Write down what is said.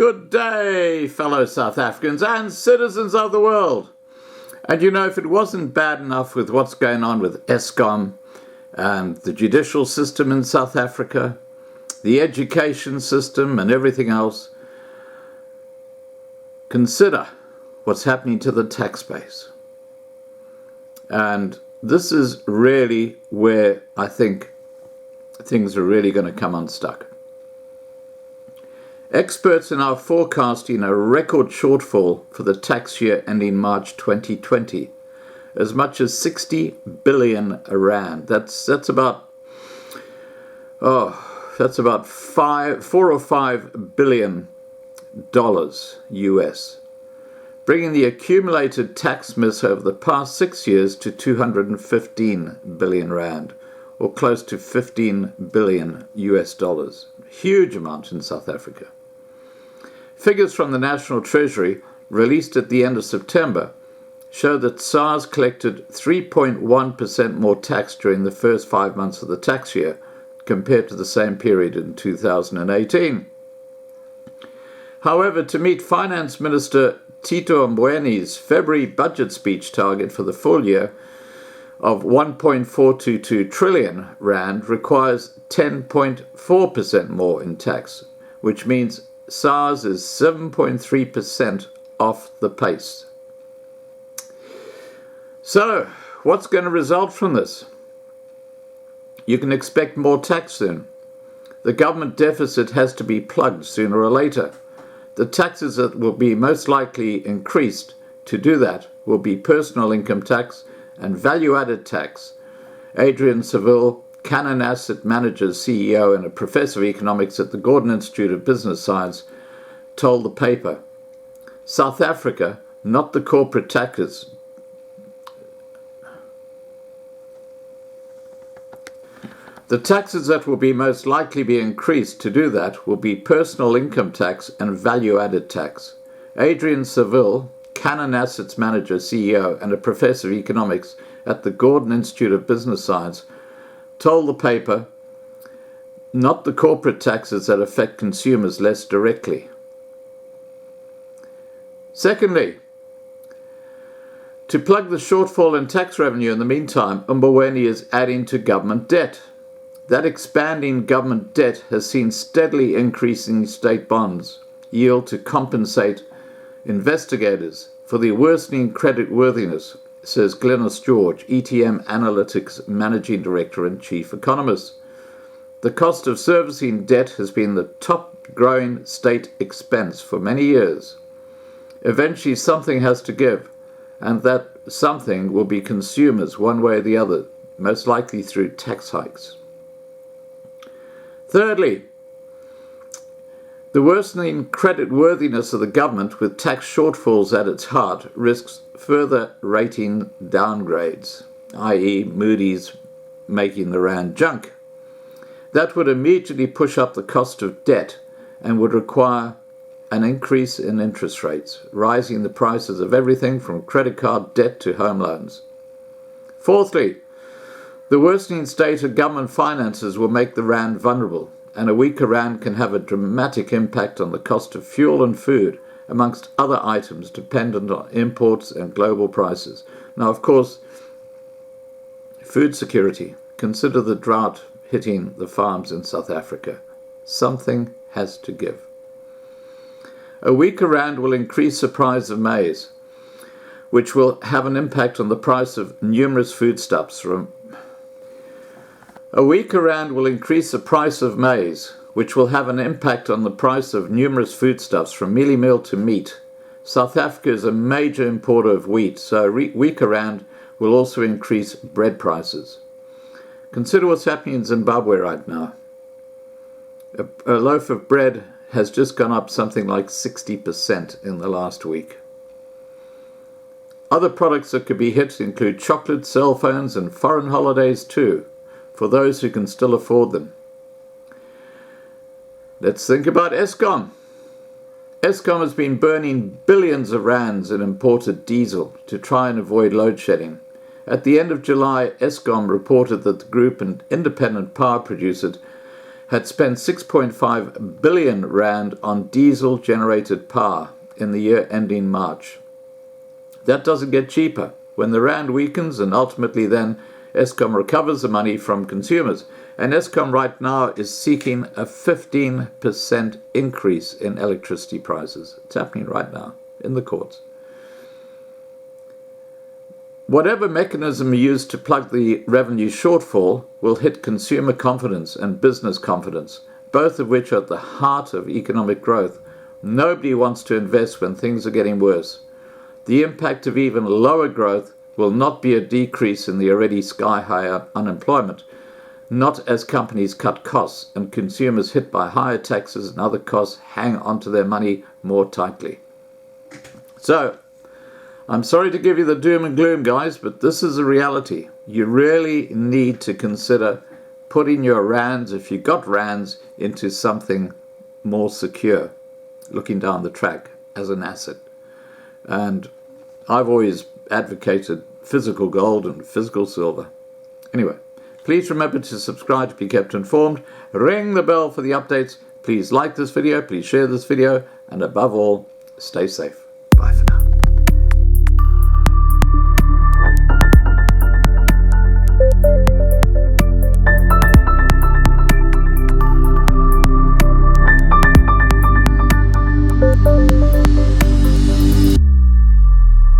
Good day, fellow South Africans and citizens of the world. And you know, if it wasn't bad enough with what's going on with Eskom and the judicial system in South Africa, the education system and everything else, consider what's happening to the tax base. And this is really where I think things are really going to come unstuck. Experts are now forecasting a record shortfall for the tax year ending March 2020, as much as 60 billion rand. That's about 4 or 5 billion dollars US, bringing the accumulated tax miss over the past 6 years to 215 billion rand, or close to 15 billion US dollars. Huge amount in South Africa. Figures from the National Treasury, released at the end of September, show that SARS collected 3.1% more tax during the first 5 months of the tax year compared to the same period in 2018. However, to meet Finance Minister Tito Mbowene's February budget speech target for the full year of 1.422 trillion rand requires 10.4% more in tax, which means SARS is 7.3% off the pace. So, what's going to result from this? You can expect more tax soon. The government deficit has to be plugged sooner or later. The taxes that will be most likely increased to do that will be personal income tax and value-added tax. Adrian Seville, Cannon Asset Managers CEO and a professor of economics at the Gordon Institute of Business Science, told the paper, South Africa, not the corporate taxes. The taxes that will be most likely be increased to do that will be personal income tax and value-added tax. Adrian Seville, Cannon Assets Manager CEO and a professor of economics at the Gordon Institute of Business Science, told the paper, not the corporate taxes that affect consumers less directly. Secondly, to plug the shortfall in tax revenue in the meantime, Mboweni is adding to government debt. That expanding government debt has seen steadily increasing state bonds yield to compensate investigators for the worsening credit worthiness, says Glynis George, ETM Analytics Managing Director and Chief Economist. The cost of servicing debt has been the top growing state expense for many years. Eventually something has to give, and that something will be consumers one way or the other, most likely through tax hikes. Thirdly, the worsening credit worthiness of the government with tax shortfalls at its heart risks further rating downgrades, i.e. Moody's making the rand junk. That would immediately push up the cost of debt and would require an increase in interest rates, rising the prices of everything from credit card debt to home loans. Fourthly, the worsening state of government finances will make the rand vulnerable, and a weaker rand can have a dramatic impact on the cost of fuel and food, amongst other items dependent on imports and global prices. Now, of course, food security. Consider the drought hitting the farms in South Africa. Something has to give. A weaker rand will increase the price of maize, which will have an impact on the price of numerous foodstuffs. A weaker rand will increase the price of maize, which will have an impact on the price of numerous foodstuffs from mealie meal to meat. South Africa is a major importer of wheat, so a weaker rand will also increase bread prices. Consider what's happening in Zimbabwe right now. A loaf of bread has just gone up something like 60% in the last week. Other products that could be hit include chocolate, cell phones, and foreign holidays too, for those who can still afford them. Let's think about Eskom. Eskom has been burning billions of rands in imported diesel to try and avoid load shedding. At the end of July, Eskom reported that the group and independent power producers had spent 6.5 billion rand on diesel-generated power in the year ending March. That doesn't get cheaper. When the rand weakens and ultimately then Eskom recovers the money from consumers, and Eskom right now is seeking a 15% increase in electricity prices. It's happening right now in the courts. Whatever mechanism used to plug the revenue shortfall will hit consumer confidence and business confidence, both of which are at the heart of economic growth. Nobody wants to invest when things are getting worse. The impact of even lower growth will not be a decrease in the already sky-high unemployment, not as companies cut costs and consumers hit by higher taxes and other costs hang onto their money more tightly. So, I'm sorry to give you the doom and gloom, guys, but this is a reality. You really need to consider putting your rands, if you got rands, into something more secure, looking down the track as an asset. And I've always advocated physical gold and physical silver. Anyway, please remember to subscribe to be kept informed. Ring the bell for the updates. Please like this video, please share this video, and above all, stay safe. Bye for now.